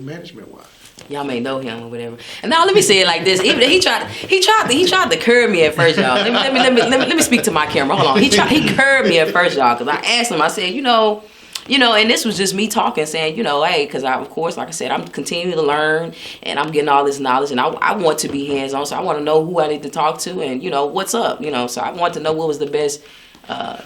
management-wise? Y'all may know him or whatever. And now let me say it like this: even he tried to curb me at first, y'all. Let me speak to my camera. Hold on. He curved me at first, y'all, because I asked him. I said, and this was just me talking, saying, hey, because of course, like I said, I'm continuing to learn and I'm getting all this knowledge, and I want to be hands-on, so I want to know who I need to talk to and what's up, so I want to know what was the best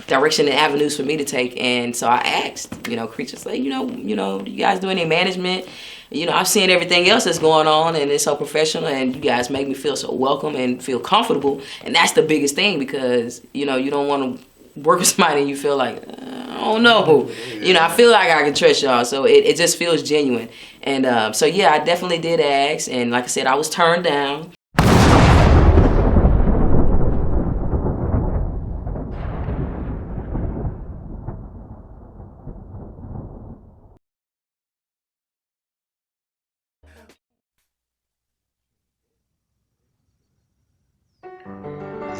direction and avenues for me to take. And so I asked, Creatures, like, do you guys do any management? I've seen everything else that's going on, and it's so professional, and you guys make me feel so welcome and feel comfortable, and that's the biggest thing, because you don't want to work with somebody and you feel like, I don't know, I feel like I can trust y'all, so it just feels genuine. And so yeah, I definitely did ask, and like I said, I was turned down.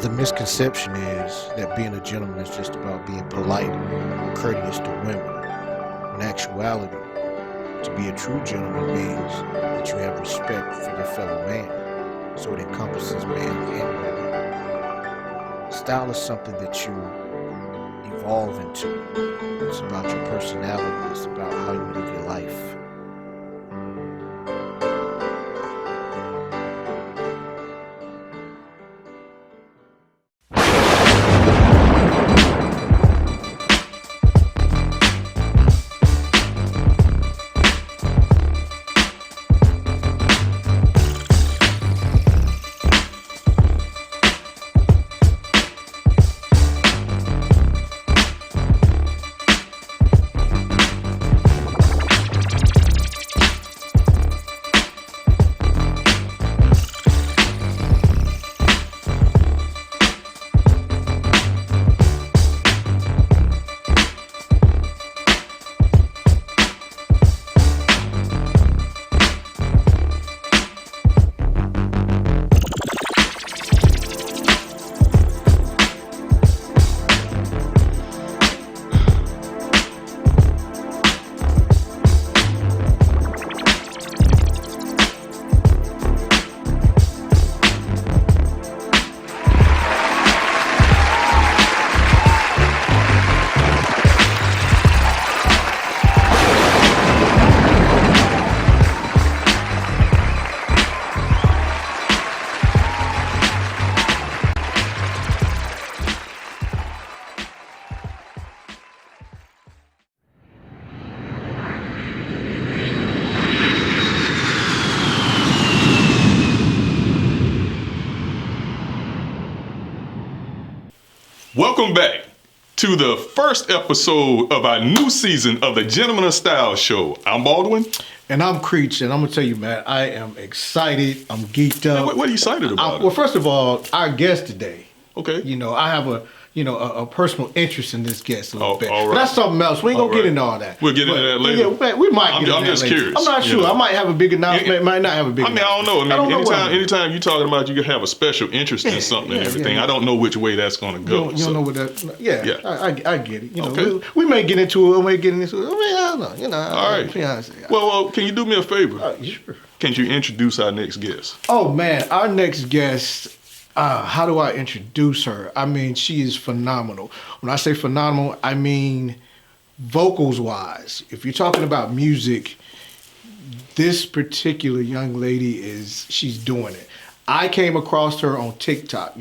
The misconception is that being a gentleman is just about being polite or courteous to women. In actuality, to be a true gentleman means that you have respect for your fellow man. So it encompasses men and women. Style is something that you evolve into. It's about your personality. It's about how you live your life. Welcome back to the first episode of our new season of the Gentleman of Style Show. I'm Baldwin. And I'm Creech, and I'm going to tell you, man, I am excited. I'm geeked up. What are you excited about? Well, first of all, our guest today. Okay. I have a personal interest in this guest a little bit. All right. But that's something else. We ain't going to get into all that. We'll get into that later. Yeah, we might get into that I'm just later. curious. I'm not sure. I might have a big announcement. Might not have a big announcement. I don't know. Anytime you're talking about you have a special interest in something and everything, I don't know which way that's going to go. You don't know what that... Yeah. I get it. Okay. We may get into it. We may get into it. I don't know. All right. Well, can you do me a favor? Sure. Can you introduce our next guest? Oh, man. Our next guest... how do I introduce her? I mean, she is phenomenal. When I say phenomenal, I mean vocals-wise. If you're talking about music, this particular young lady she's doing it. I came across her on TikTok.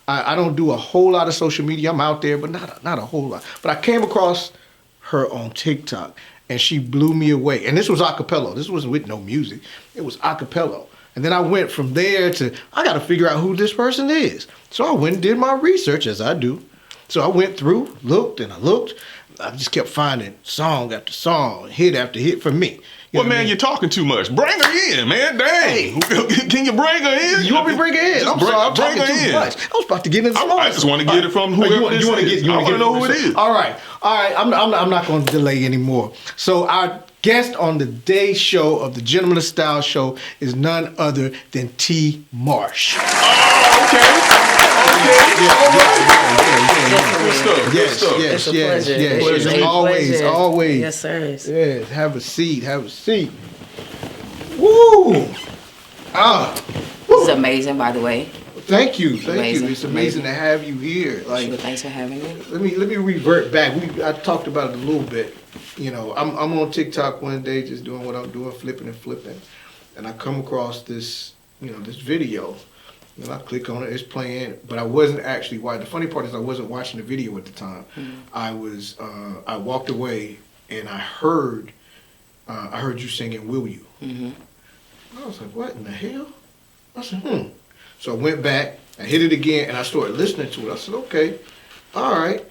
I don't do a whole lot of social media. I'm out there, but not a whole lot. But I came across her on TikTok, and she blew me away. And this was a cappella. This wasn't with no music. It was a cappella. And then I went from there to, I got to figure out who this person is. So I went and did my research, as I do. So I went through, looked, and I looked. I just kept finding song after song, hit after hit for me. Well, man, you're talking too much. Bring her in, man. Dang. Can you bring her in? You want me to bring her in? I'm sorry, I'm talking too much. I was about to get into the I just want to get it from whoever this is. I want to know who it is. All right. I'm not going to delay anymore. So our guest on the day show of the Gentleman of Style Show is none other than TMarsh. Oh, okay. Yes. Always. Yes, sir. Yes, have a seat. Woo! Ah, This is amazing, by the way. thank you. Amazing, It's amazing to have you here. Like, Sure, thanks for having me. let me revert back. I talked about it a little bit. You know, I'm on TikTok one day just doing what I'm doing, flipping, and I come across this, you know, this video. And I click on it, it's playing, but I wasn't actually watching. The funny part is I wasn't watching the video at the time. I walked away and I heard you singing "Will You." I was like, what in the hell? I said, So I went back, I hit it again, and I started listening to it. I said, okay, all right.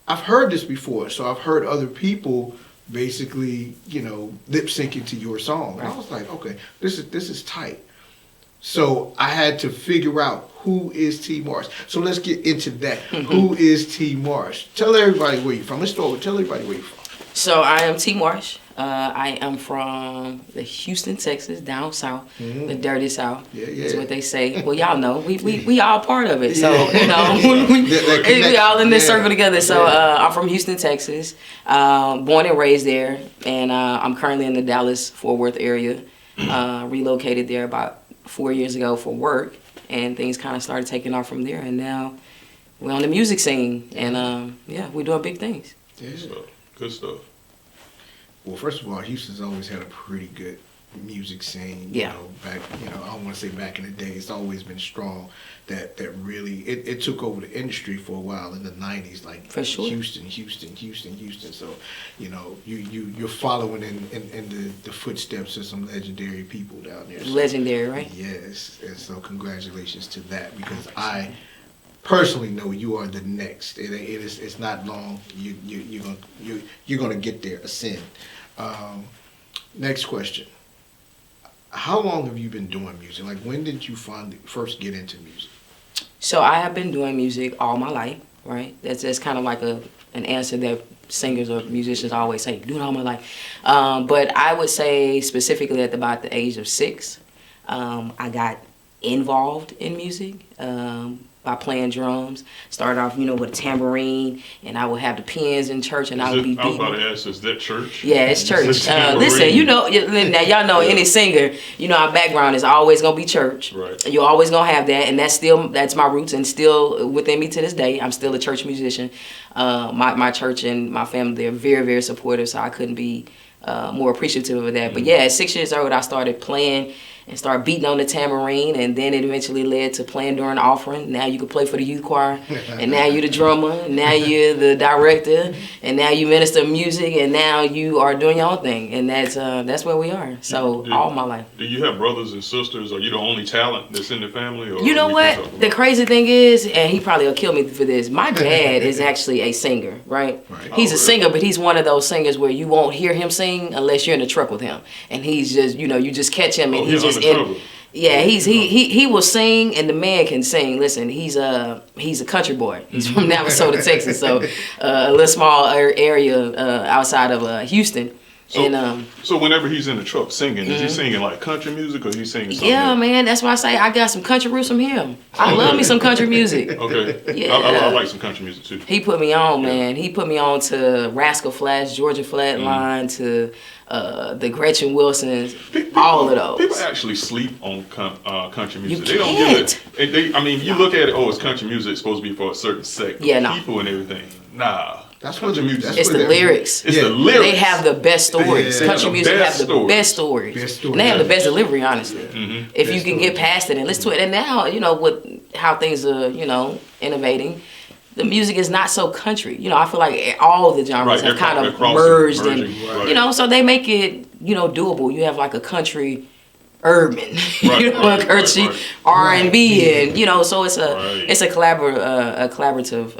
I've heard this before, so I've heard other people basically, you know, lip syncing to your song. And I was like, okay, this is tight. So I had to figure out who is TMarsh. So let's get into that. Who is TMarsh? Tell everybody where you're from. Let's start with tell everybody where you're from. So I am TMarsh. I am from the Houston, Texas, down south, the dirty south. Yeah. Is what they say. Well, y'all know we all part of it. So you know we all in this circle together. So I'm from Houston, Texas, born and raised there, and I'm currently in the Dallas-Fort Worth area. Relocated there about 4 years ago for work, and things kind of started taking off from there. And now we're on the music scene, and we're doing big things. Yeah. Good stuff. Well, first of all, Houston's always had a pretty good music scene. Yeah. You know, back, you know, I don't want to say back in the day. It's always been strong. That really it took over the industry for a while in the '90s. Like For sure. Houston. So, you know, you're following in the footsteps of some legendary people down there. So, Legendary, right? yes, and so congratulations to that, because I personally know you are the next. It's not long. You're gonna get there. Ascend. Next question. How long have you been doing music? Like, when did you first get into music? So I have been doing music all my life, right? That's kind of like an answer that singers or musicians always say, doing all my life. But I would say specifically at about the age of 6, I got involved in music. By playing drums. Started off, with a tambourine, and I would have the pins in church, and I would be beating. I was about to ask, is that church? Yeah, it's church. Listen, now y'all know any singer, our background is always gonna be church. Right. You're always gonna have that, and that's my roots, and still within me to this day. I'm still a church musician. My church and my family, they're very, very supportive, so I couldn't be more appreciative of that. But yeah, at 6 years old, I started playing and started beating on the tambourine, and then it eventually led to playing during the offering. Now you can play for the youth choir, and now you're the drummer, and now you're the director, and now you minister music, and now you are doing your own thing, and that's where we are. So all my life. Do you have brothers and sisters? Are you the only talent that's in the family? Or you know what? The crazy thing is, and he probably will kill me for this, my dad is actually a singer, right? He's a singer, but he's one of those singers where you won't hear him sing unless you're in the truck with him, and he's just, you just catch him, and he's just he will sing, and the man can sing. Listen, he's a country boy. He's from Navasota, Texas, so a little small area outside of Houston. So whenever he's in the truck singing, is he singing like country music, or is he singing something? Yeah, man, that's why I say I got some country roots from him. I love me some country music. Okay. Yeah. I like some country music too. He put me on, man. He put me on to Rascal Flatts, Georgia Flatline, to the Gretchen Wilsons, all of those. People actually sleep on country music. You they don't can't. give it. You look at it. Oh, it's country music. It's supposed to be for a certain sect of people and everything. Nah. That's what It's the lyrics. It's the lyrics. They have the best stories. Yeah. Country music have the best stories. And they have the best delivery, honestly. If you can get past it and listen to it. And now, with how things are, innovating, the music is not so country. I feel like all the genres have kind of merged. And, so they make it, doable. You have like a country urban, a country R&B, and, so it's a collaborative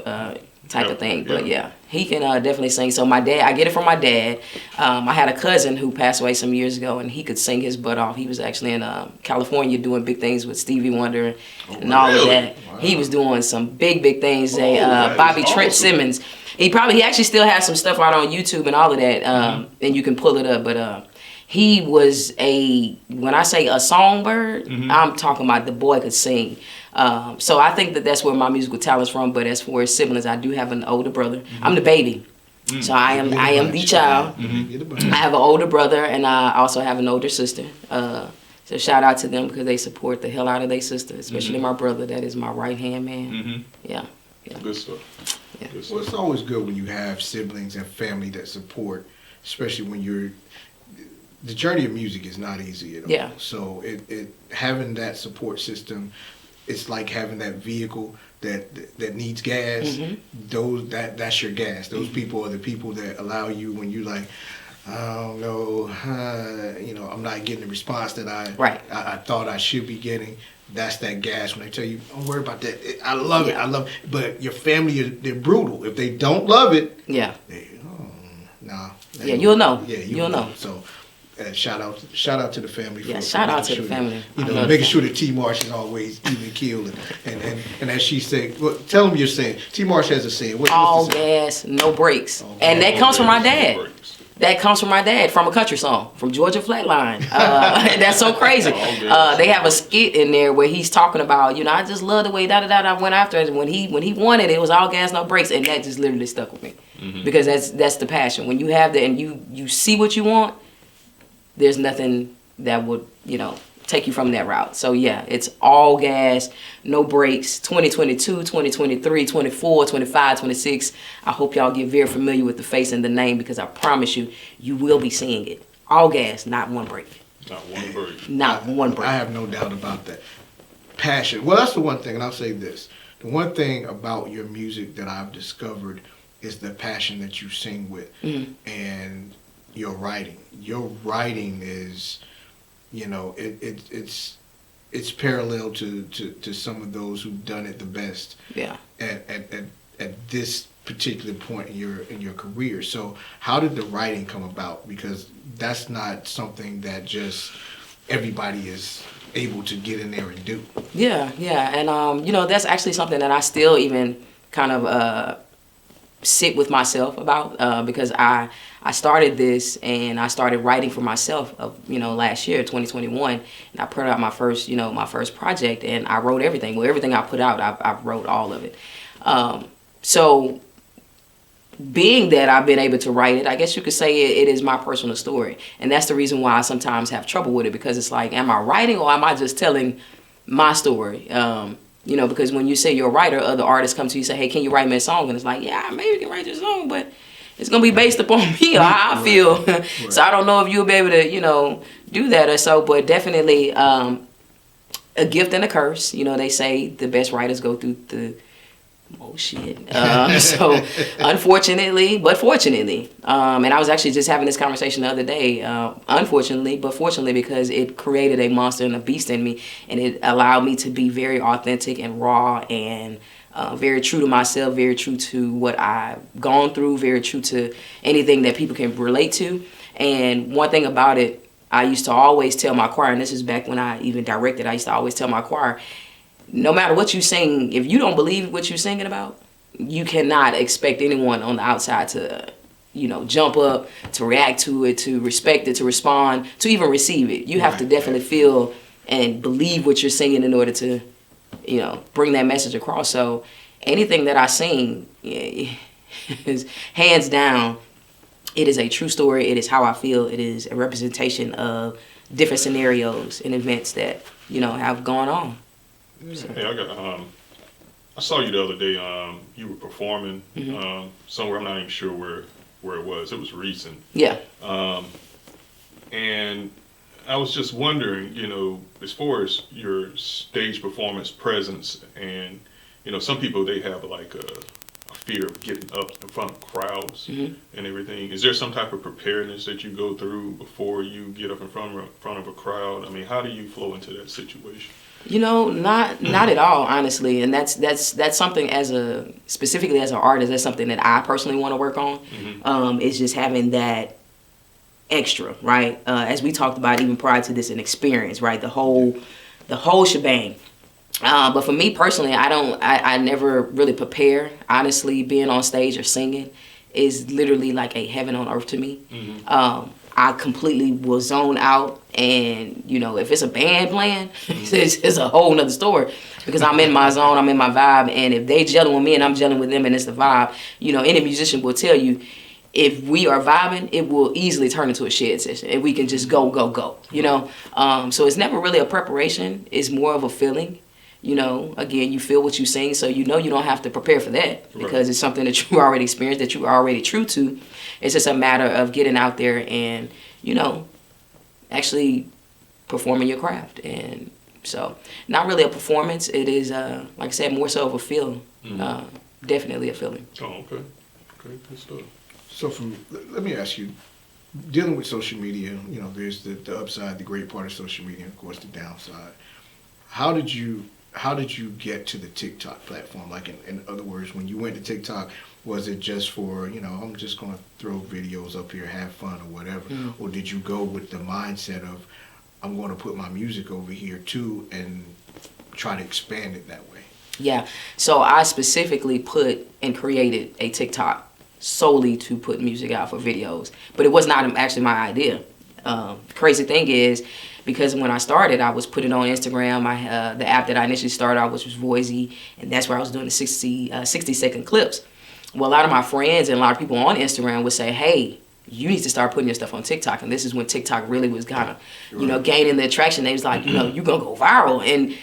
type of thing. But yeah, he can definitely sing. So my dad, I get it from my dad. I had a cousin who passed away some years ago, and he could sing his butt off. He was actually in California doing big things with Stevie Wonder and all of that. Wow. He was doing some big things. Bobby Trent Simmons. He actually still has some stuff out on YouTube and all of that, and you can pull it up. But he was when I say a songbird, I'm talking about the boy could sing. So I think that's where my musical talent's from. But as for his siblings, I do have an older brother. I'm the baby. So I am the child. I have an older brother, and I also have an older sister. So shout out to them because they support the hell out of their sister, especially my brother. That is my right hand man. Yeah. Good stuff. Yeah. Good stuff. Well, it's always good when you have siblings and family that support, especially when you're. The journey of music is not easy at all. Yeah. So it having that support system, it's like having that vehicle that needs gas. That's your gas. Those people are the people that allow you when you like. I don't know, I'm not getting the response that I thought I should be getting. That's that gas when they tell you, don't worry about that. I love it. I love it. But your family, they're brutal. If they don't love it, yeah. Nah. Yeah, you'll know. Yeah, you'll know. So shout out to the family. Shout out to the family. Making sure that TMarsh is always even keeled. And as she said, tell them you're saying. TMarsh has a saying. All gas, no brakes. And that comes from my dad. That comes from my dad from a country song from Georgia Flatline. That's so crazy. They have a skit in there where he's talking about, I just love the way I went after it. And when he wanted it was all gas, no brakes, and that just literally stuck with me because that's the passion. When you have that and you see what you want, there's nothing that would take you from that route. So yeah, it's all gas, no brakes. 2022, 2023, 24, 25, 26. I hope y'all get very familiar with the face and the name because I promise you will be seeing it. All gas, not one brake. Not one brake. Not one brake. I have no doubt about that. Passion. Well, that's the one thing, and I'll say this. The one thing about your music that I've discovered is the passion that you sing with and your writing. Your writing is... it's parallel to some of those who've done it the best. Yeah. At this particular point in your career. So how did the writing come about? Because that's not something that just everybody is able to get in there and do. Yeah, and that's actually something that I still even kind of sit with myself about because I started this and I started writing for myself last year 2021, and I put out my first project, and I wrote everything. Well, everything I put out, I wrote all of it. So being that I've been able to write it, I guess you could say it is my personal story, and that's the reason why I sometimes have trouble with it, because it's like, am I writing or am I just telling my story? Because when you say you're a writer, other artists come to you and say, hey, can you write me a song? And it's like, yeah, maybe you can write your song, but it's going to be based upon me or how I feel. Right. So I don't know if you'll be able to, do that or so, but definitely a gift and a curse. They say the best writers go through the most shit. So unfortunately, but fortunately, and I was actually just having this conversation the other day, unfortunately, but fortunately, because it created a monster and a beast in me, and it allowed me to be very authentic and raw and very true to myself, very true to what I've gone through, very true to anything that people can relate to. And one thing about it, I used to always tell my choir, and this is back when I even directed, I used to always tell my choir, no matter what you sing, if you don't believe what you're singing about, you cannot expect anyone on the outside to, jump up, to react to it, to respect it, to respond, to even receive it. You have to definitely feel and believe what you're singing in order to, bring that message across. So anything that I sing is hands down, it is a true story. It is how I feel. It is a representation of different scenarios and events that, have gone on. So. Hey, I saw you the other day. You were performing somewhere. I'm not even sure where it was. It was recent. Yeah. And I was just wondering, as far as your stage performance presence, and some people, they have like a fear of getting up in front of crowds and everything. Is there some type of preparedness that you go through before you get up in front of a crowd? I mean, how do you flow into that situation? Not at all, honestly, and that's something specifically as an artist, that's something that I personally want to work on. Is just having that extra, right? As we talked about even prior to this, an experience, right? The whole shebang. But for me personally, I never really prepare. Honestly, being on stage or singing is literally like a heaven on earth to me. I completely will zone out, and if it's a band playing, it's a whole nother story, because I'm in my zone, I'm in my vibe, and if they gelling with me and I'm gelling with them and it's the vibe, any musician will tell you, if we are vibing, it will easily turn into a shed session, and we can just go, you know. So it's never really a preparation. It's more of a feeling. You know, again, you feel what you sing, so you know you don't have to prepare for that because it's something that you already experienced, that you are already true to. It's just a matter of getting out there and, you know, actually performing your craft. And so, not really a performance. It is, like I said, more so of a feeling. Definitely a feeling. Oh, okay. Okay, good stuff. So let me ask you, dealing with social media, you know, there's the upside, the great part of social media, and of course the downside. How did you get to the TikTok platform? Like, in other words, when you went to TikTok, was it just for, you know, I'm just going to throw videos up here, have fun or whatever? Or did you go with the mindset of, I'm going to put my music over here too and try to expand it that way? Yeah. So I specifically put and created a TikTok solely to put music out for videos. But it was not actually my idea. Crazy thing is, because when I started, I was putting on Instagram. The app that I initially started out was Voisey, and that's where I was doing the 60-second clips. Well, a lot of my friends and a lot of people on Instagram would say, hey, you need to start putting your stuff on TikTok. And this is when TikTok really was kind of, you know, gaining the attraction. They was like, you know, you're going to go viral. And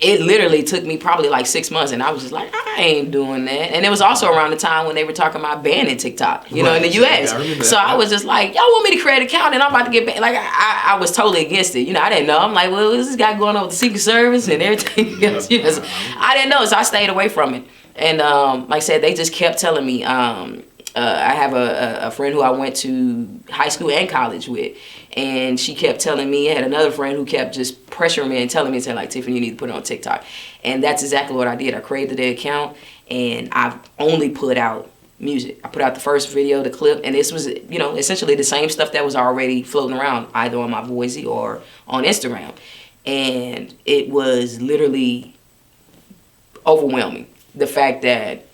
it literally took me probably like 6 months. And I was just like, I ain't doing that. And it was also around the time when they were talking about banning TikTok, you know, in the U.S. So I was just like, y'all want me to create an account and I'm about to get banned. Like, I was totally against it. You know, I didn't know. I'm like, well, this guy going on with the Secret Service and everything else. You know, so I didn't know. So I stayed away from it. And like I said, they just kept telling me, I have a friend who I went to high school and college with, and she kept telling me, I had another friend who kept just pressuring me and telling me, saying like, Tiffany, you need to put it on TikTok. And that's exactly what I did. I created the account, and I've only put out music. I put out the first video, the clip, and this was, you know, essentially the same stuff that was already floating around, either on my Voisey or on Instagram. And it was literally overwhelming. The fact that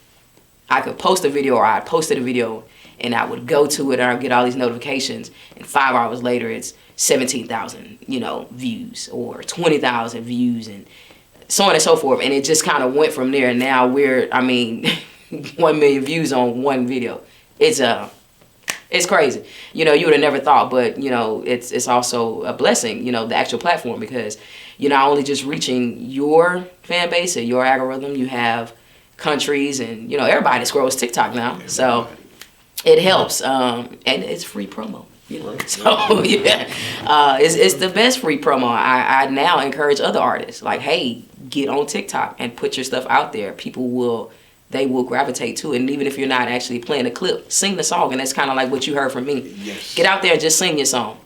I could post a video, or I posted a video and I would go to it and I would get all these notifications, and 5 hours later it's 17,000, you know, views, or 20,000 views, and so on and so forth. And it just kind of went from there. And now we're, I mean, 1 million views on one video. It's crazy. You know, you would have never thought, but you know, it's also a blessing, you know, the actual platform, because you're not only just reaching your fan base or your algorithm, you have countries, and you know, everybody scrolls TikTok now, so it helps, and it's free promo, you know. So yeah, it's the best free promo. I now encourage other artists, like, hey, get on TikTok and put your stuff out there. People will gravitate to it, and even if you're not actually playing a clip, sing the song. And that's kind of like what you heard from me. Yes. Get out there and just sing your song.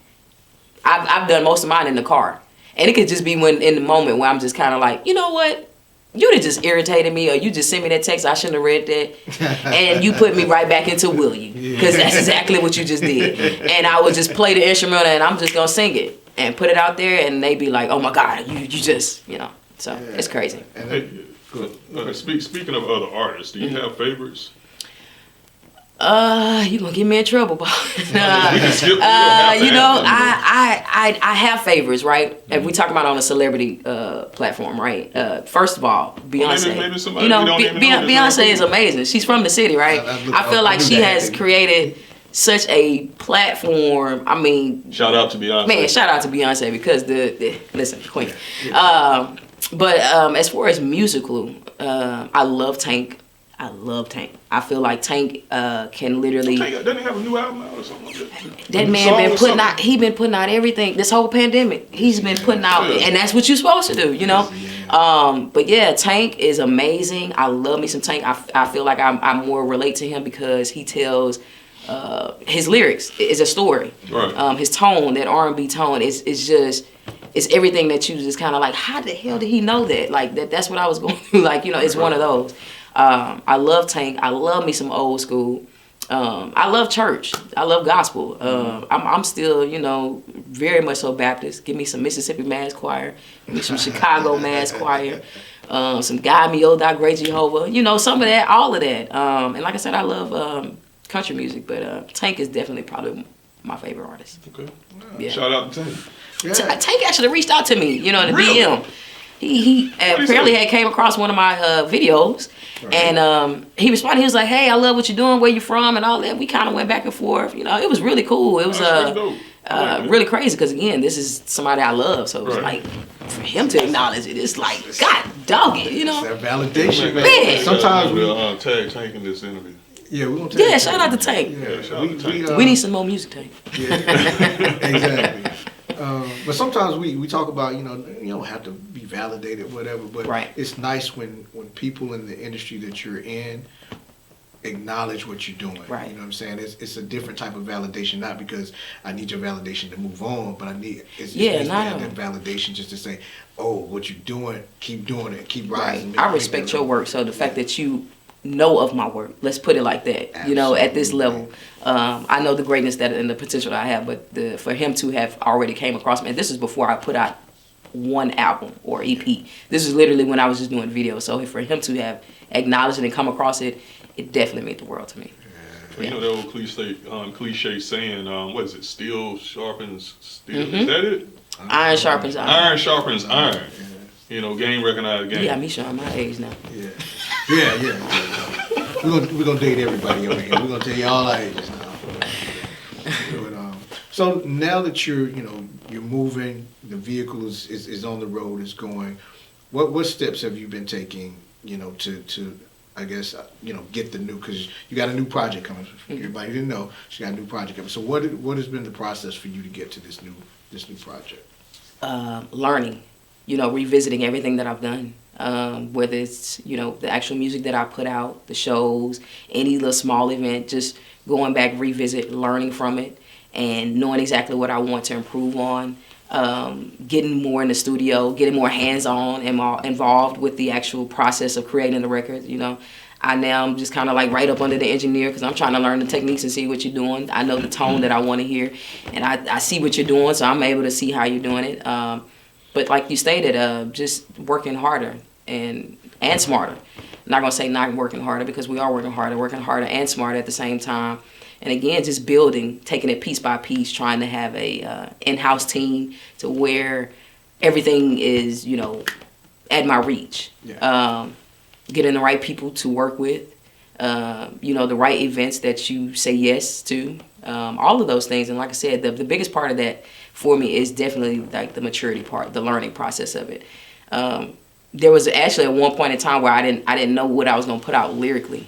I've done most of mine in the car, and it could just be when in the moment where I'm just kind of like, you know what, you'd have just irritated me, or you just sent me that text, I shouldn't have read that, and you put me right back into will you, because that's exactly what you just did. And I would just play the instrumental, and I'm just gonna sing it and put it out there, and they be like, oh my God, you just, you know. So it's crazy. Hey, speaking of other artists, do you have favorites? You gonna get me in trouble, boss. You know, I have favorites, right? If we talk about on a celebrity platform, right? First of all, Beyonce. Maybe somebody you know, we don't even know Beyonce is amazing. She's from the city, right? I feel like she has created such a platform. I mean, shout out to Beyonce. Man, shout out to Beyonce, because listen, queen. But as far as musical, I love Tank. I feel like Tank can literally. Doesn't he have a new album out or something like that? That man been putting out. He been putting out everything. This whole pandemic, he's been putting out, and that's what you're supposed to do, you know. But yeah, Tank is amazing. I love me some Tank. I feel like I more relate to him because he tells. His lyrics is a story. Right. His tone, that R&B tone, is just. It's everything that you just kind of like, how the hell did he know that? Like, that's what I was going through. Like, you know, it's one of those. I love Tank. I love me some old school. I love church. I love gospel. I'm still, you know, very much so Baptist. Give me some Mississippi Mass Choir. Give me some Chicago Mass Choir. Some Guide Me, O Thou Great Jehovah. You know, some of that, all of that. And like I said, I love country music. But Tank is definitely probably my favorite artist. Okay. Yeah. Shout out to Tank. Tank actually reached out to me, you know, in the DM. he apparently had came across one of my videos, and he responded. He was like, "Hey, I love what you're doing. Where you from?" and all that. We kind of went back and forth. You know, it was really cool. It was really crazy because again, this is somebody I love. So it was like for him to acknowledge it, it's like God dog it. You know, that validation, man. Sometimes we'll tag Tank in this interview. Yeah, we're gonna take yeah. Shout out to Tank. Yeah, shout out to Tank. We need some more music, Tank. Yeah, exactly. But sometimes we talk about, you don't have to be validated, whatever, but it's nice when people in the industry that you're in acknowledge what you're doing. Right. You know what I'm saying? It's a different type of validation, not because I need your validation to move on, but it's nice to have that validation just to say, oh, what you're doing, keep doing it, keep rising. Right. I respect your work, so the fact that you know of my work, let's put it like that. Absolutely. You know, at this level, I know the greatness that and the potential that I have, but for him to have already came across me, and this is before I put out one album or EP. This is literally when I was just doing videos. So for him to have acknowledged it and come across it, it definitely meant the world to me. You know the old cliche saying, what is it? Steel sharpens steel. Is that it? Iron sharpens iron. Iron sharpens iron. You know, game recognized game. Yeah, me showing my age now. Yeah. We're gonna date everybody over here. We're gonna tell you all our ages now. But, so now that you're moving, the vehicle is on the road, is going. What steps have you been taking? To I guess get the new, because you got a new project coming. Everybody didn't know she got a new project coming. So what has been the process for you to get to this new project? Learning. Revisiting everything that I've done, whether it's, the actual music that I put out, the shows, any little small event, just going back, revisit, learning from it, and knowing exactly what I want to improve on, getting more in the studio, getting more hands-on and more involved with the actual process of creating the record. I'm just kind of like right up under the engineer because I'm trying to learn the techniques and see what you're doing. I know the tone that I want to hear, and I see what you're doing, so I'm able to see how you're doing it. But like you stated, just working harder and smarter. I'm not going to say not working harder because we are working harder and smarter at the same time. And again, just building, taking it piece by piece, trying to have a in-house team to where everything is, at my reach. Yeah. Getting the right people to work with, the right events that you say yes to, all of those things. And like I said, the biggest part of that for me is definitely like the maturity part, the learning process of it. There was actually at one point in time where I didn't know what I was gonna put out lyrically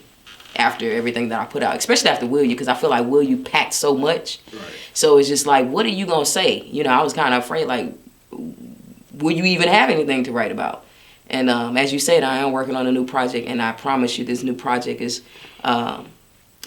after everything that I put out, especially after Will You, because I feel like Will You packed so much. Right. So it's just like, what are you gonna say? I was kind of afraid, like, will you even have anything to write about? And as you said, I am working on a new project, and I promise you, this new project is.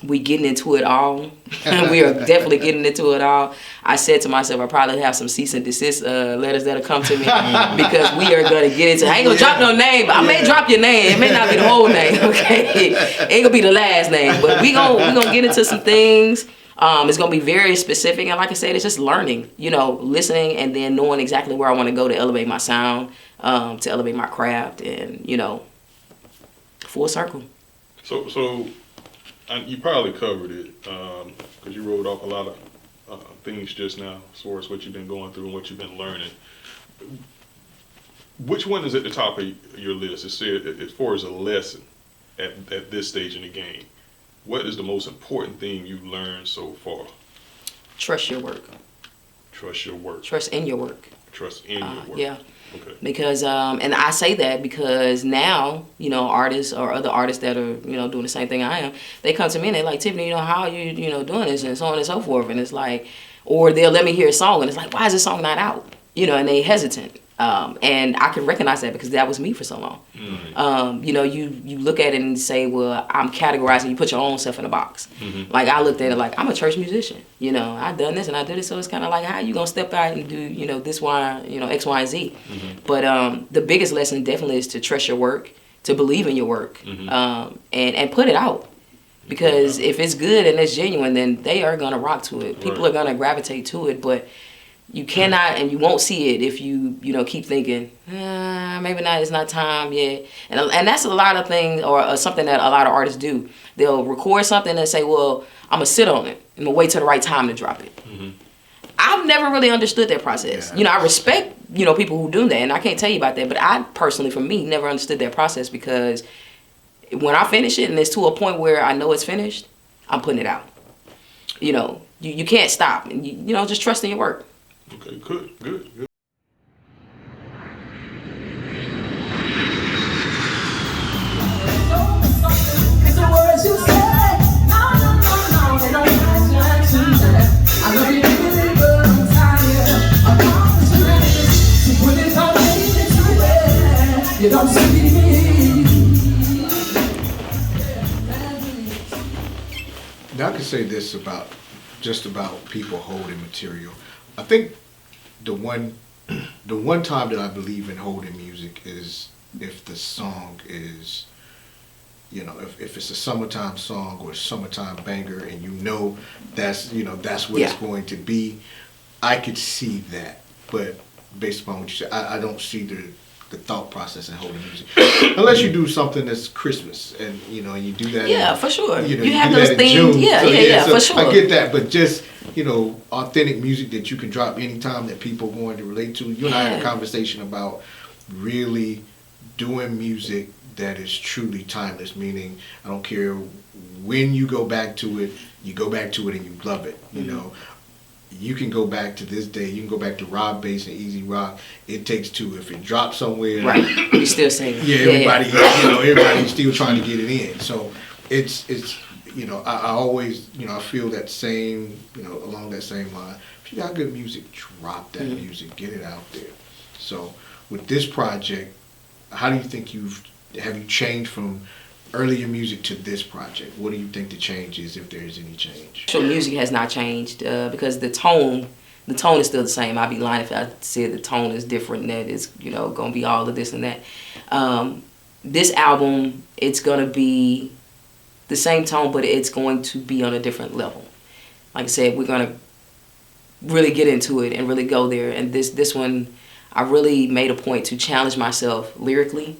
We getting into it all. We are definitely getting into it all. I said to myself, I probably have some cease and desist letters that'll come to me because we are gonna get into. I ain't gonna drop no name, but I may drop your name. It may not be the whole name, okay? It ain't gonna be the last name, but we gonna get into some things. It's gonna be very specific, and like I said, it's just learning. Listening and then knowing exactly where I want to go to elevate my sound, to elevate my craft, and full circle. So. You probably covered it because you wrote off a lot of things just now as far as what you've been going through and what you've been learning. Which one is at the top of your list? As far as a lesson at this stage in the game, what is the most important thing you've learned so far? Trust your work. Trust your work. Trust in your work. Trust in your work. Yeah. Okay. Because and I say that because now artists or other artists that are doing the same thing I am, they come to me and they're like, Tiffany, how are you doing this and so on and so forth, and it's like, or they'll let me hear a song and it's like, why is this song not out? And they hesitant. And I can recognize that because that was me for so long. Mm-hmm. You look at it and say, well, I'm categorizing. You put your own self in a box. Mm-hmm. Like I looked at it like I'm a church musician. I've done this and I did it, so it's kind of like, how you gonna step out and do this, Y, X, Y, and Z. Mm-hmm. But the biggest lesson definitely is to trust your work, to believe in your work, mm-hmm. And put it out. Because if it's good and it's genuine, then they are gonna rock to it. People are gonna gravitate to it, but you cannot and you won't see it if you keep thinking, maybe not, it's not time yet. And that's a lot of things, or something that a lot of artists do. They'll record something and say, well, I'm going to sit on it. I'm going to wait till the right time to drop it. Mm-hmm. I've never really understood that process. Yeah. I respect people who do that, and I can't tell you about that. But I personally, for me, never understood that process, because when I finish it and it's to a point where I know it's finished, I'm putting it out. You can't stop, and just trust in your work. Okay, good. You don't see me. Now I can say this about people holding material. I think the one time that I believe in holding music is if the song is, if it's a summertime song or a summertime banger, and that's what it's going to be. I could see that, but based upon what you said, I don't see the thought process in holding music, unless you do something that's Christmas, and and you do that. Yeah, for sure. You have do those that in themes. June. Yeah, So for sure. I get that, but just authentic music that you can drop anytime that people are going to relate to. You and I had a conversation about really doing music that is truly timeless. Meaning, I don't care when you go back to it, you go back to it and you love it. You can go back to this day. You can go back to Rob Bass and Easy Rock. It Takes Two. If it drops somewhere, Right, you still singing. Yeah, everybody, everybody's still trying to get it in. So it's I always, I feel that same, along that same line. If you got good music, drop that music, get it out there. So with this project, how do you think have you changed from earlier music to this project? What do you think the change is, if there is any change? Actual music has not changed, because the tone is still the same. I'd be lying if I said the tone is different, and that it's gonna be all of this and that. This album, it's gonna be the same tone, but it's going to be on a different level. Like I said, we're gonna really get into it and really go there. And this one, I really made a point to challenge myself lyrically,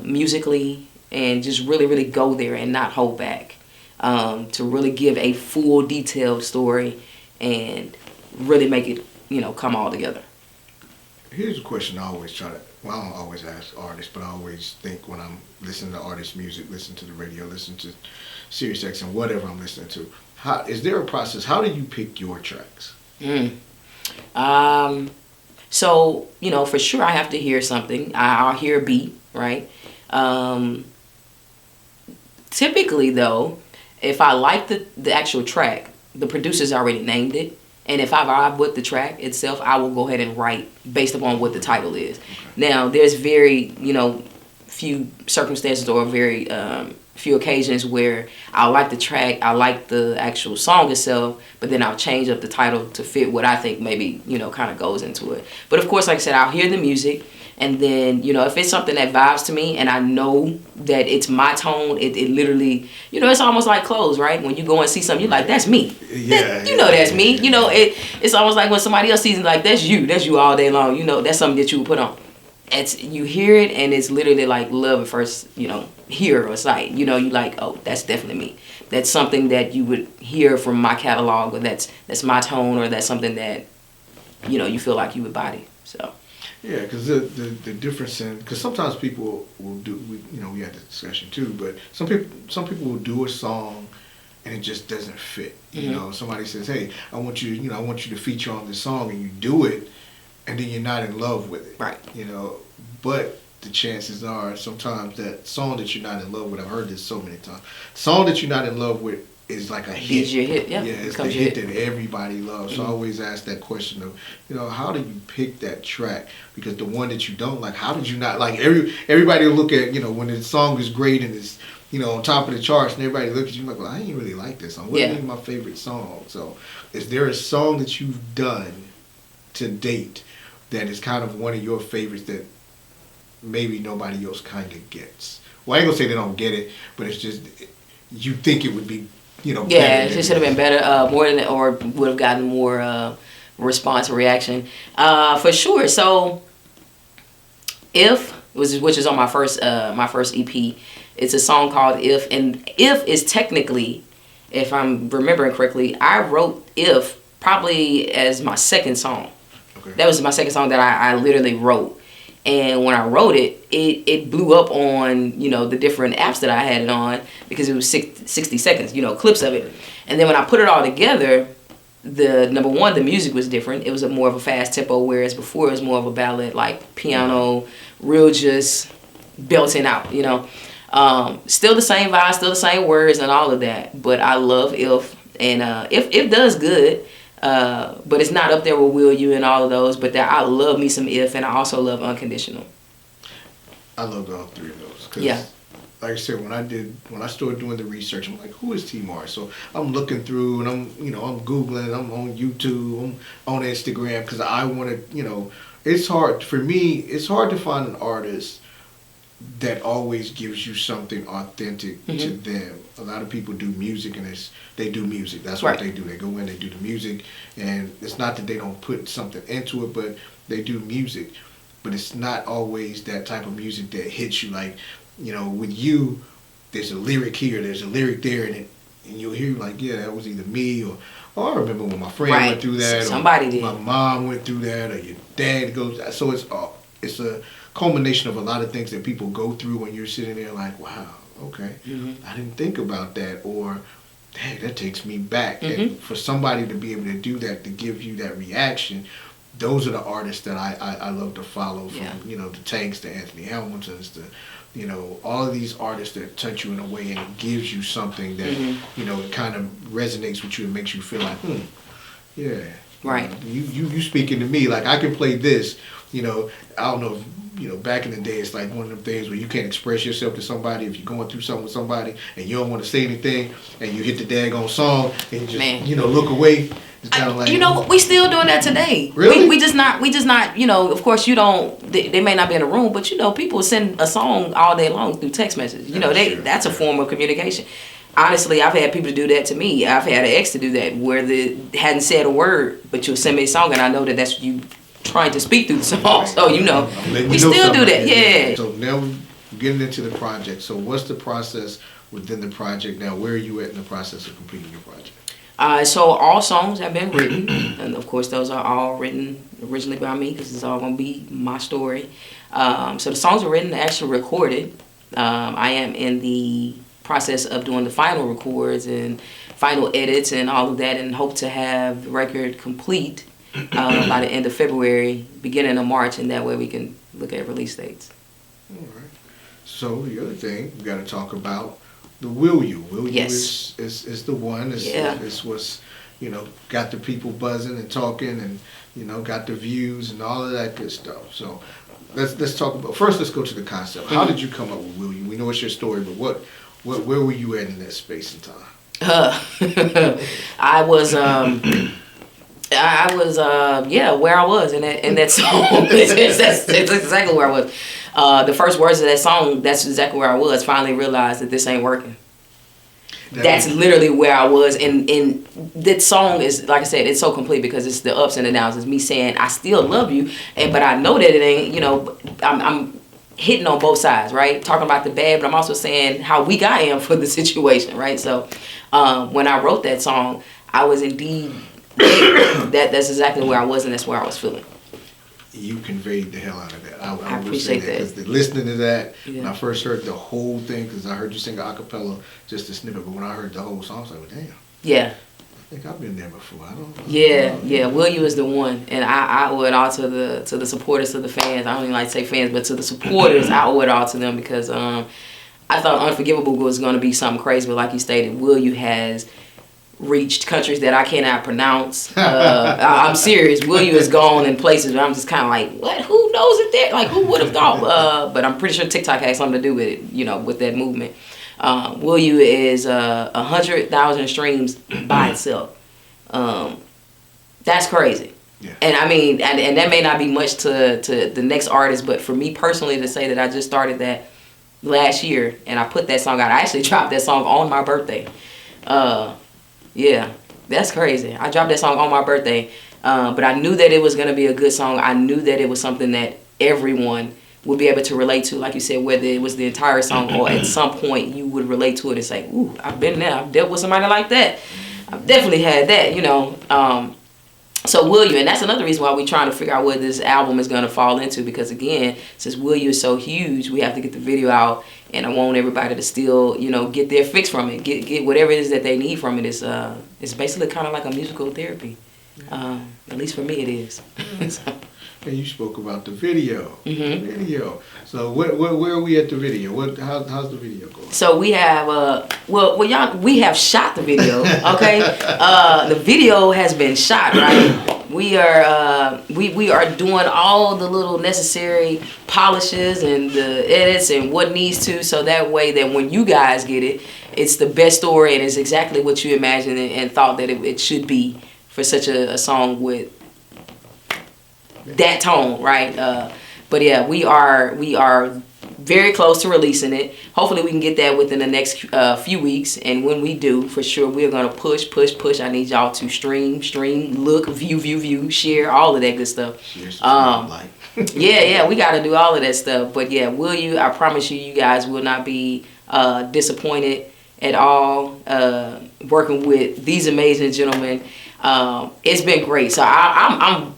musically, and just really, really go there and not hold back, to really give a full, detailed story and really make it, come all together. Here's a question I always I don't always ask artists, but I always think when I'm listening to artists' music, listen to the radio, listen to Sirius XM, whatever I'm listening to. Is there a process? How do you pick your tracks? So, for sure I have to hear something. I'll hear a beat, right? Typically, though, if I like the actual track, the producer's already named it. And if I vibe with the track itself, I will go ahead and write based upon what the title is. Okay. Now, there's very, few circumstances or very few occasions where I like the track, I like the actual song itself, but then I'll change up the title to fit what I think maybe, kind of goes into it. But of course, like I said, I'll hear the music, and then, if it's something that vibes to me and I know that it's my tone, it literally, it's almost like clothes, right? When you go and see something, you're like, that's me. Yeah. That's me. It's almost like when somebody else sees it, like, that's you all day long. That's something that you would put on. You hear it, and it's literally like love at first, hear or sight. You like, oh, that's definitely me. That's something that you would hear from my catalog, or that's my tone, or that's something that, you feel like you would body. So. Yeah, because the difference because sometimes people will do, we had this discussion too, but some people will do a song and it just doesn't fit. Somebody says, hey, I want you to feature on this song, and you do it, and then you're not in love with it. Right. But the chances are sometimes that song that you're not in love with, I've heard this so many times, song that you're not in love with is like a hit. It's your hit, yeah. Yeah, it's the hit that everybody loves. So I always ask that question of, how do you pick that track? Because the one that you don't like, how did you not like? Everybody will look at, when the song is great and it's, on top of the charts, and everybody looks at you like, well, I ain't really like this song. What is my favorite song? So is there a song that you've done to date that is kind of one of your favorites that maybe nobody else kind of gets? Well, I ain't gonna say they don't get it, but it's just, you think it would be, yeah, it should have been better, more than, or would have gotten more response or reaction, for sure. So, which is on my first EP, it's a song called If, and If is technically, if I'm remembering correctly, I wrote If probably as my second song. Okay. That was my second song that I literally wrote. And when I wrote it, it blew up on, you know, the different apps that I had it on because it was 60 seconds, you know, clips of it. And then when I put it all together, the number one, the music was different. It was a more of a fast tempo, whereas before it was more of a ballad, like piano, real just belting out, you know. Still the same vibe, still the same words and all of that. But I love If, and If does good. But it's not up there with Will You and all of those. But I love me some If, and I also love Unconditional. I loved all three of those. 'Cause Yeah. like I said, when I started doing the research, I'm like, who is TMarsh? So I'm looking through and I'm Googling, I'm on YouTube, I'm on Instagram because I want to, it's hard for me. It's hard to find an artist that always gives you something authentic to them. A lot of people do music and they do music. That's what they do. They go in, they do the music, and it's not that they don't put something into it, but they do music. But it's not always that type of music that hits you. Like, with you, there's a lyric here, there's a lyric there, and you'll hear like, yeah, that was either me or I remember when my friend went through that, somebody or did. my mom went through that, or your dad goes. So it's a culmination of a lot of things that people go through when you're sitting there like, wow, okay, I didn't think about that, or dang, that takes me back. And for somebody to be able to do that, to give you that reaction, those are the artists that I love to follow. From the Tanks to Anthony Hamilton's to all of these artists that touch you in a way and it gives you something that it kind of resonates with you and makes you feel like, yeah, right. You speaking to me, like I can play this. I don't know if, back in the day, it's like one of them things where you can't express yourself to somebody if you're going through something with somebody and you don't want to say anything and you hit the daggone song and you just, look away. It's kind of like... we still doing that today. Really? We just not, of course you don't, they may not be in the room, but people send a song all day long through text message. That's a form of communication. Honestly, I've had people do that to me. I've had an ex to do that where they hadn't said a word, but you'll send me a song and I know that that's you trying to speak through the song. So, we still do that. Yeah. So now we're getting into the project. So what's the process within the project now? Where are you at in the process of completing your project? So all songs have been written, and of course those are all written originally by me because it's all going to be my story. So the songs are written, actually recorded. I am in the process of doing the final records and final edits and all of that, and hope to have the record complete by the end of February, beginning of March, and that way we can look at release dates. All right. So the other thing we got to talk about, the Will You. Will You is the one. It's what's got the people buzzing and talking, and got the views and all of that good stuff. So let's talk about, first let's go to the concept. How did you come up with Will You? We know it's your story, but where were you at in that space and time? I was where I was in that song. That's exactly where I was. The first words of that song, that's exactly where I was. Finally realized that this ain't working. That's literally where I was. And that song is, like I said, it's so complete because it's the ups and the downs. It's me saying, I still love you, but I know that it ain't, I'm hitting on both sides, right? Talking about the bad, but I'm also saying how weak I am for the situation, right? So when I wrote that song, I was indeed that's exactly where I was, and that's where I was feeling. You conveyed the hell out of that. I appreciate that. Because listening to that, when I first heard the whole thing, because I heard you sing a cappella, just a snippet, but when I heard the whole song, I was like, damn. Yeah. I think I've been there before. I don't know. Yeah. Will You is the one, and I owe it all to the supporters, to the fans. I don't even like to say fans, but to the supporters, I owe it all to them because I thought Unforgivable was going to be something crazy, but like you stated, Will You has reached countries that I cannot pronounce. I'm serious. Will You is gone in places where I'm just kind of like, what? Who knows it there? Like, who would have thought? But I'm pretty sure TikTok has something to do with it, with that movement. Will You is 100,000 streams by itself. That's crazy. Yeah. And I mean, and that may not be much to the next artist, but for me personally to say that I just started that last year and I put that song out. I actually dropped that song on my birthday. Yeah, that's crazy. I dropped that song on my birthday, but I knew that it was going to be a good song. I knew that it was something that everyone would be able to relate to, like you said, whether it was the entire song or at some point you would relate to it and say, ooh, I've been there. I've dealt with somebody like that. I've definitely had that, So Will You, and that's another reason why we're trying to figure out what this album is going to fall into, because again, since Will You is so huge, we have to get the video out, and I want everybody to still, you know, get their fix from it, get whatever it is that they need from it. It's basically kind of like a musical therapy. At least for me it is. So. And you spoke about the video. Mm-hmm. The video. So where are we at the video? How's the video going? So we have y'all, we have shot the video. Okay, the video has been shot. Right, we are doing all the little necessary polishes and the edits and what needs to, so that way that when you guys get it, it's the best story and it's exactly what you imagined and thought that it should be for such a song with that tone, right? But yeah, we are very close to releasing it. Hopefully we can get that within the next few weeks, and when we do, for sure, we're gonna push. I need y'all to stream, look, view, share, all of that good stuff. Yeah, we gotta do all of that stuff. But yeah, Will You, I promise you guys will not be disappointed at all working with these amazing gentlemen. It's been great. So I'm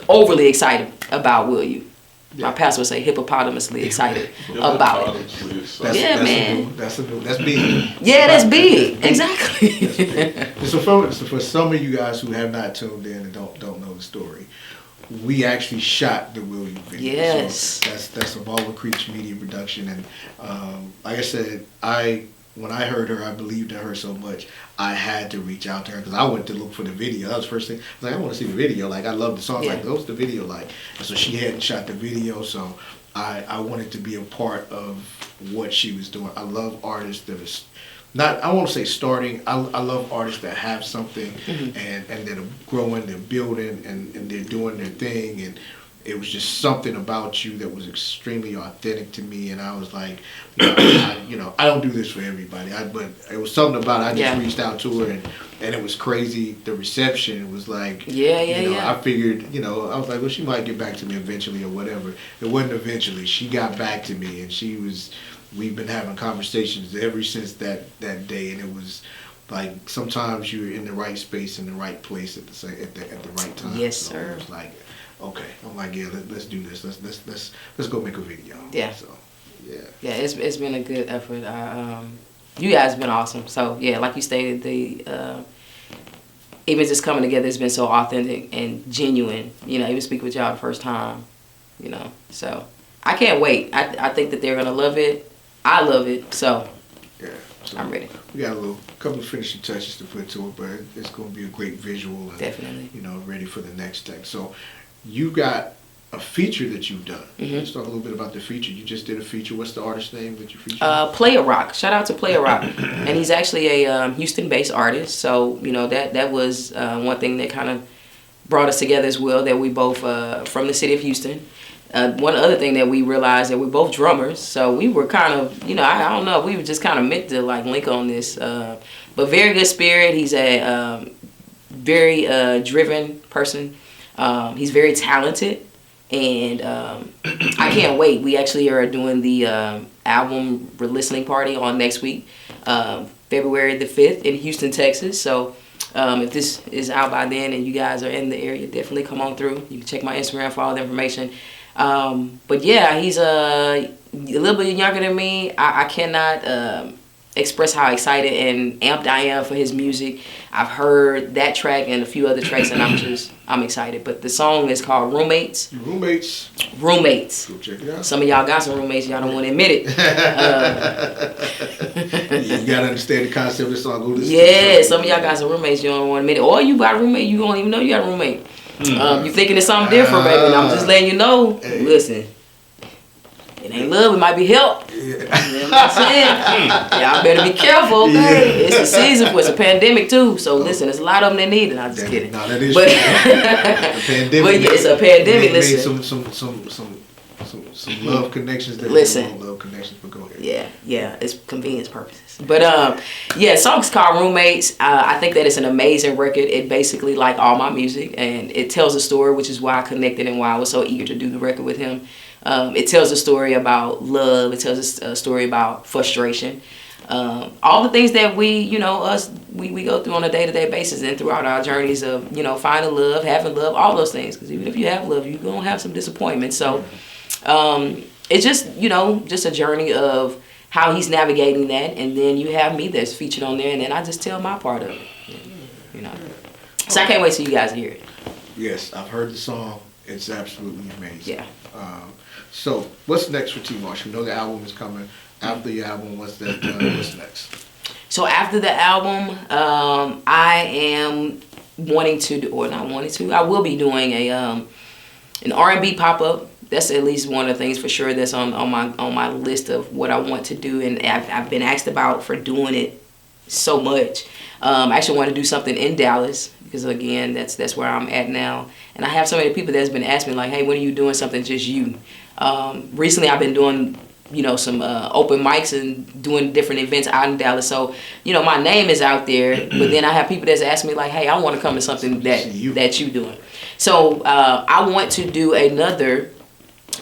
overly excited about Will You. My pastor would say hippopotamously excited about it. Man. That's big. Yeah, that's big. Exactly. So for some of you guys who have not tuned in and don't know the story, we actually shot the Will You video. Yes. So that's a Baldwin Creech Media production, and like I said, when I heard her, I believed in her so much, I had to reach out to her because I went to look for the video. That was the first thing. I was like, I want to see the video. Like, I love the song. Like, what's the video like? And so she hadn't shot the video, so I wanted to be a part of what she was doing. I love artists that are not, I won't say starting. I love artists that have something and that are growing, they're building, and they're doing their thing. And it was just something about you that was extremely authentic to me, and I was like, I don't do this for everybody. But it was something about it. I just reached out to her, and it was crazy. The reception was like, I figured, I was like, well, she might get back to me eventually or whatever. It wasn't eventually. She got back to me, and we've been having conversations ever since that day, and it was like sometimes you're in the right space in the right place at the right time. Yes, so sir. It was like, okay, I'm like, yeah, let's do this. Let's go make a video. Yeah. So, yeah. Yeah, it's been a good effort. You guys have been awesome. So yeah, like you stated, the even just coming together has been so authentic and genuine. Even speaking with y'all the first time. So I can't wait. I think that they're gonna love it. I love it. So yeah, so I'm ready. We got a couple of finishing touches to put to it, but it's gonna be a great visual. And, definitely. Ready for the next step. So you got a feature that you've done. Let's talk a little bit about the feature. You just did a feature. What's the artist name that you featured? Player Rock. Shout out to Player Rock. And he's actually a Houston-based artist. So, that was one thing that kind of brought us together as well, that we both from the city of Houston. One other thing that we realized that we're both drummers. So we were kind of, I don't know, we were just kind of meant to link on this. But very good spirit. He's a very driven person. He's very talented. And I can't wait. We actually are doing the album listening party on next week, February the 5th in Houston, Texas. So if this is out by then and you guys are in the area, definitely come on through. You can check my Instagram for all the information. But yeah, he's a little bit younger than me. I cannot express how excited and amped I am for his music. I've heard that track and a few other tracks, and I'm excited. But the song is called Roommates. Roommates. Go check it out. Some of y'all got some roommates. Y'all don't want to admit it. You gotta understand the concept of the song. Some of y'all got some roommates. You don't want to admit it. Or you got a roommate. You don't even know you got a roommate. You thinking it's something different, baby. And I'm just letting you know. Hey. Listen. It ain't love, it might be help. You know what I'm saying? Y'all better be careful, okay? Yeah. It's a season for it's a pandemic too. So listen, there's a lot of them that need it. I'm just kidding. No, that is true. Pandemic. But yeah, it's a pandemic. Listen. Some love connections that listen. Love connections, but go ahead. Yeah, it's convenience purposes. But the song's called Roommates. I think that it's an amazing record. It basically like all my music, and it tells a story, which is why I connected and why I was so eager to do the record with him. It tells a story about love. It tells a story about frustration. all the things that we go through on a day-to-day basis and throughout our journeys of finding love, having love, all those things. Because even if you have love, you're gonna have some disappointment. So it's just just a journey of how he's navigating that, and then you have me that's featured on there, and then I just tell my part of it. So I can't wait till you guys hear it. Yes, I've heard the song. It's absolutely amazing. Yeah. So what's next for TMarsh? We know the album is coming. After the album, what's next? So after the album, I am wanting to do, or not wanting to, I will be doing an R&B pop-up. That's at least one of the things for sure that's on my list of what I want to do, and I've been asked about for doing it so much. I actually want to do something in Dallas because again, that's where I'm at now, and I have so many people that's been asking me like, hey, when are you doing something just you? Recently, I've been doing some open mics and doing different events out in Dallas. So, my name is out there, but then I have people that's asking me like, hey, I want to come to something that you doing. So, I want to do another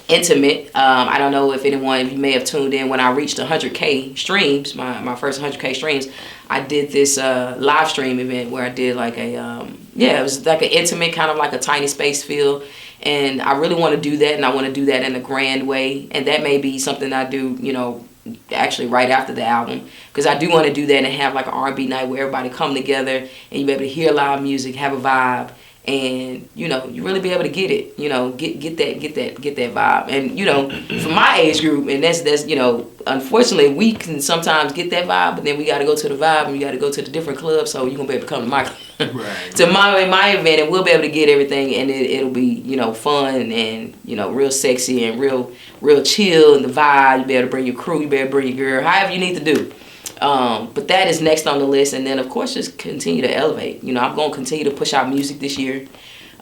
intimate. I don't know if you may have tuned in when I reached 100K streams, my first 100K streams. I did this live stream event where I did like it was like an intimate, kind of like a tiny space feel. And I really want to do that, and I want to do that in a grand way. And that may be something I do, actually right after the album. Because I do want to do that and have like an R&B night where everybody come together and you be able to hear live music, have a vibe. And, you really be able to get it, get that vibe. And, for my age group, and that's unfortunately, we can sometimes get that vibe, but then we got to go to the vibe and we got to go to the different clubs, so you're going to be able to come to my Right. to my event, and we'll be able to get everything, and it'll be, fun and, real sexy and real chill, and the vibe. You'll be able to bring your crew, you be able to bring your girl, however you need to do. But that is next on the list, and then of course just continue to elevate. I'm going to continue to push out music this year,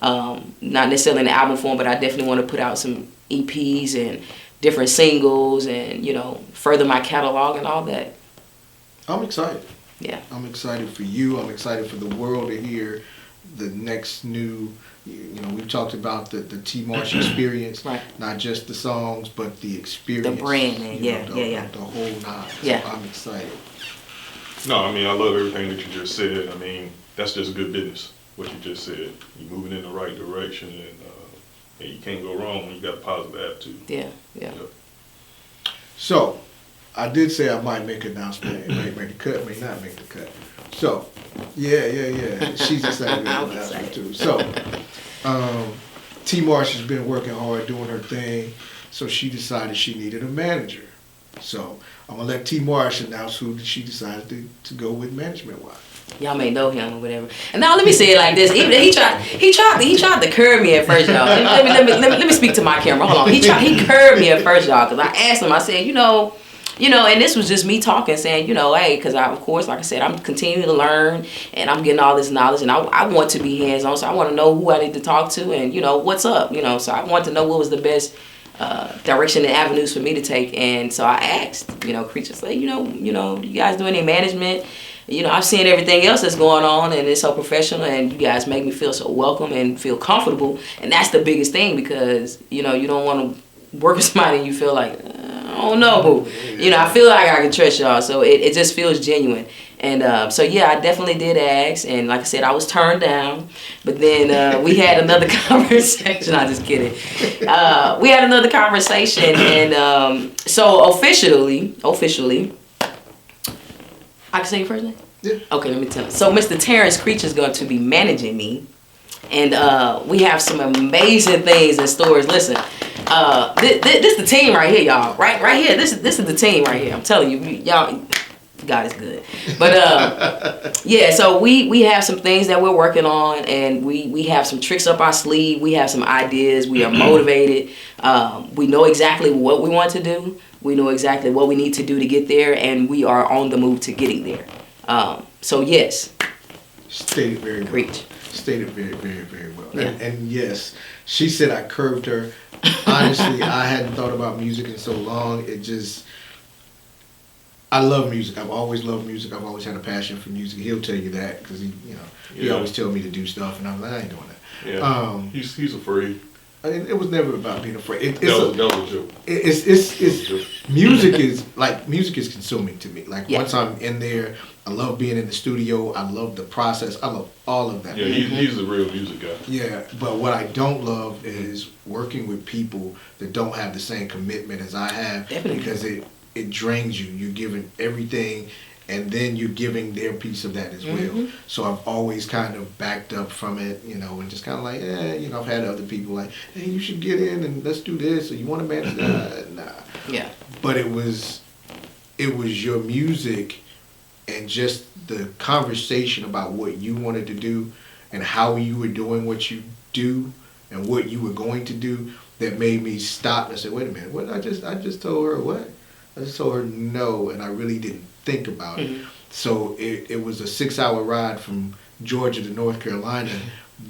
not necessarily in the album form, but I definitely want to put out some EPs and different singles, and further my catalog and all that. I'm excited. Yeah, I'm excited for you. I'm excited for the world to hear the next new. We've talked about the TMarsh experience, right? Not just the songs, but the experience, the brand, man. The whole nine. Yeah, so I'm excited. No, I mean, I love everything that you just said. I mean, that's just good business, what you just said. You're moving in the right direction, and you can't go wrong when you got a positive attitude. Yeah. So, I did say I might make an announcement. It may make the cut, may not make the cut. So, yeah. She's excited about the announcement too. So, TMarsh has been working hard, doing her thing. So she decided she needed a manager. So I'm gonna let TMarsh announce who she decided to go with management-wise. Y'all may know him or whatever. And now let me say it like this. Even he tried to curb me at first, y'all. Let me speak to my camera. Hold on. He curved me at first, y'all, because I asked him. I said, and this was just me talking, saying, hey, because of course, like I said, I'm continuing to learn, and I'm getting all this knowledge, and I want to be hands-on, so I want to know who I need to talk to, and what's up, so I want to know what was the best direction and avenues for me to take. And so I asked, Creatures, like, you guys do any management? I've seen everything else that's going on, and it's so professional, and you guys make me feel so welcome and feel comfortable, and that's the biggest thing, because you don't want to work with somebody and you feel like, I don't know, I feel like I can trust y'all, so it just feels genuine. And so yeah, I definitely did ask, and like I said, I was turned down, but then we had another conversation. I'm just kidding. We had another conversation, and so officially, I can say your first name? Yeah. Okay, let me tell you. So Mr. Terrence Creature is going to be managing me, and we have some amazing things in stores. Listen, this the team right here, y'all. Right here. This is the team right here. I'm telling you, y'all. God is good. But yeah, so we have some things that we're working on, and we have some tricks up our sleeve. We have some ideas. We are motivated. We know exactly what we want to do. We know exactly what we need to do to get there, and we are on the move to getting there. So yes. Stated very well. Preach. Stated very, very, very well. Yeah. And yes, she said I curved her. Honestly, I hadn't thought about music in so long. I love music. I've always loved music. I've always had a passion for music. He'll tell you that because he always tell me to do stuff, and I'm like, I ain't doing that. Yeah. He's afraid. It was never about being afraid. That was a joke. It's music is consuming to me. Like Yeah. once I'm in there, I love being in the studio. I love the process. I love all of that. Yeah, he's a real music guy. Yeah, but what I don't love is working with people that don't have the same commitment as I have. Definitely. Because it drains you. You're giving everything, and then you're giving their piece of that as well. So I've always kind of backed up from it, you know, and just kind of like, I've had other people like, hey, you should get in and let's do this, or you want to manage that? Nah. Yeah. But it was your music and just the conversation about what you wanted to do and how you were doing what you do and what you were going to do that made me stop and say, wait a minute, what I just told her what? I just told her no, and I really didn't think about it. So it was a 6-hour ride from Georgia to North Carolina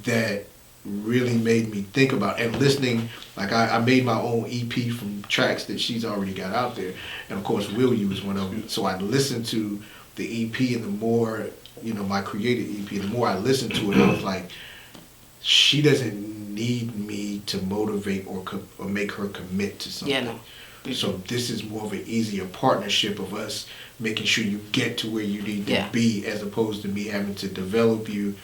that really made me think about and listening. Like I made my own EP from tracks that she's already got out there, and of course Will You was one of them. So I listened to the EP, and the more, my created EP, the more I listened to it, I was like, she doesn't need me to motivate or make her commit to something. Yeah, no. So this is more of an easier partnership of us making sure you get to where you need to be, as opposed to me having to develop you,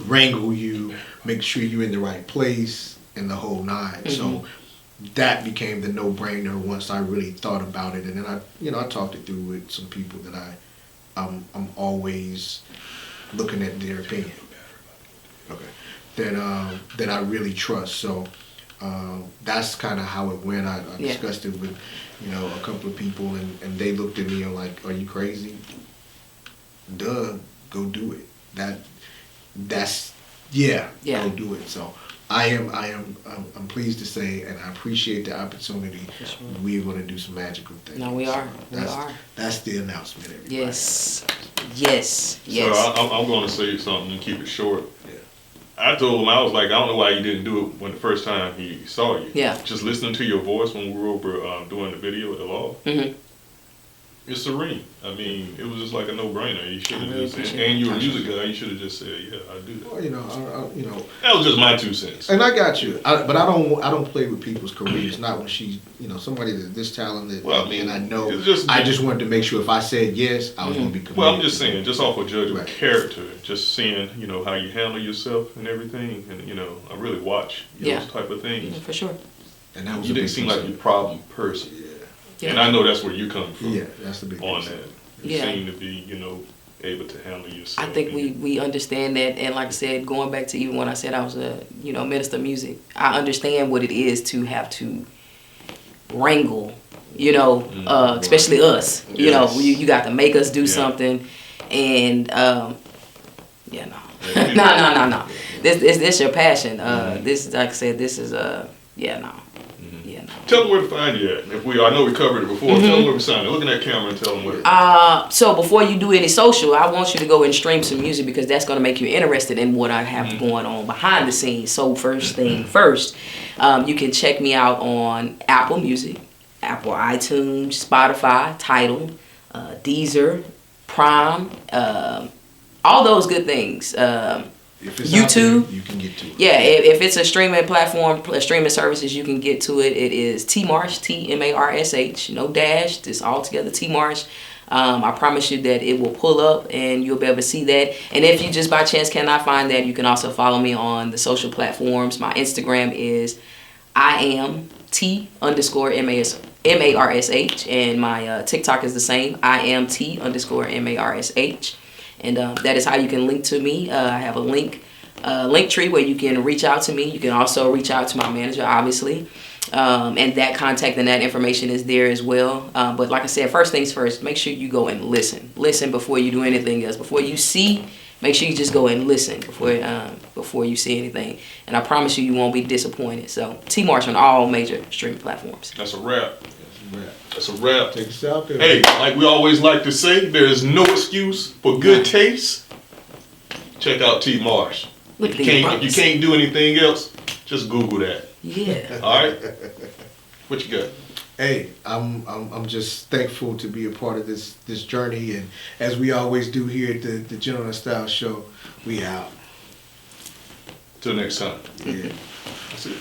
wrangle you, make sure you're in the right place, and the whole nine. So that became the no-brainer once I really thought about it, and then I talked it through with some people that I'm always looking at their opinion. Okay. That I really trust. So that's kind of how it went. I discussed it with a couple of people, and they looked at me and like, "Are you crazy? Duh, go do it." That's go do it. So I'm pleased to say, and I appreciate the opportunity. Sure. We're going to do some magical things. No, we are. That's the announcement, everybody. Yes. So I'm going to say something and keep it short. Yeah. I told him, I was like, I don't know why you didn't do it when the first time he saw you. Yeah. Just listening to your voice when we were over doing the video at the law. It's serene. I mean, it was just like a no-brainer. You should have and you're a music guy. You should have just said, "Yeah, I do that." Well, that was just my 2 cents. And I got you, but I don't play with people's careers. Not when she's somebody that's this talented. Well, I mean, and I know. I just wanted to make sure if I said yes, I was going to be committed. Well, I'm just saying, just off of judging Right. character, just seeing how you handle yourself and everything, and I really watch those type of things. For sure. And that was You didn't seem like your problem person. Yeah. And I know that's where you come from. Yeah, that's the big on piece. that. You Yeah. seem to be, able to handle yourself. I think we understand that, and like I said, going back to even when I said I was a minister of music, I understand what it is to have to wrangle, especially us. You got to make us do something, and no. No. This your passion. This, like I said, this is no. Tell them where to find you at. I know we covered it before. Tell them where to find it. Look in that camera and tell them where. So before you do any social, I want you to go and stream some music, because that's going to make you interested in what I have going on behind the scenes. So first thing first, you can check me out on Apple Music, Apple iTunes, Spotify, Tidal, Deezer, Prime, all those good things. If it's YouTube, out there, you can get to it. Yeah, if it's a streaming platform, streaming services, you can get to it. It is TMarsh, TMarsh, no dash, just all together, TMarsh. I promise you that it will pull up and you'll be able to see that. And if you just by chance cannot find that, you can also follow me on the social platforms. My Instagram is IamT_MARSH, and my TikTok is the same, IamT_MARSH. And that is how you can link to me. I have a link tree where you can reach out to me. You can also reach out to my manager, obviously. And that contact and that information is there as well. But like I said, first things first, make sure you go and listen. Listen before you do anything else. Before you see, make sure you just go and listen before you see anything. And I promise you, you won't be disappointed. So TMarsh on all major streaming platforms. That's a wrap. That's a wrap. Take us out there. Hey, like we always like to say, there is no excuse for good taste. Check out TMarsh. If you can't do anything else, just Google that. Yeah. All right. What you got? Hey, I'm just thankful to be a part of this journey, and as we always do here at the Gentleman Style Show, we out. Till next time. Yeah. That's it.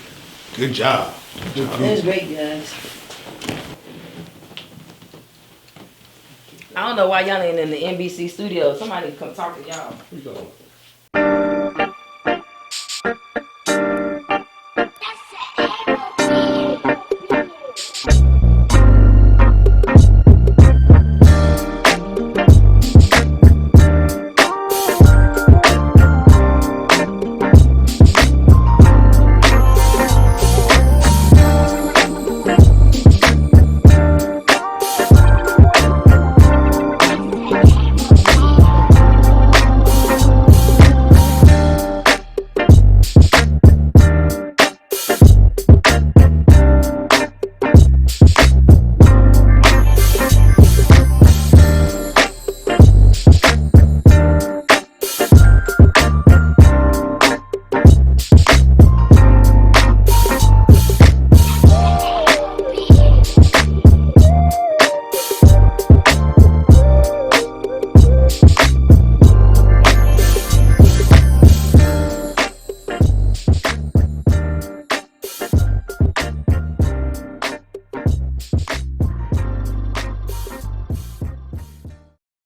Good job. That was great, guys. I don't know why y'all ain't in the NBC studio. Somebody come talk to y'all. We go.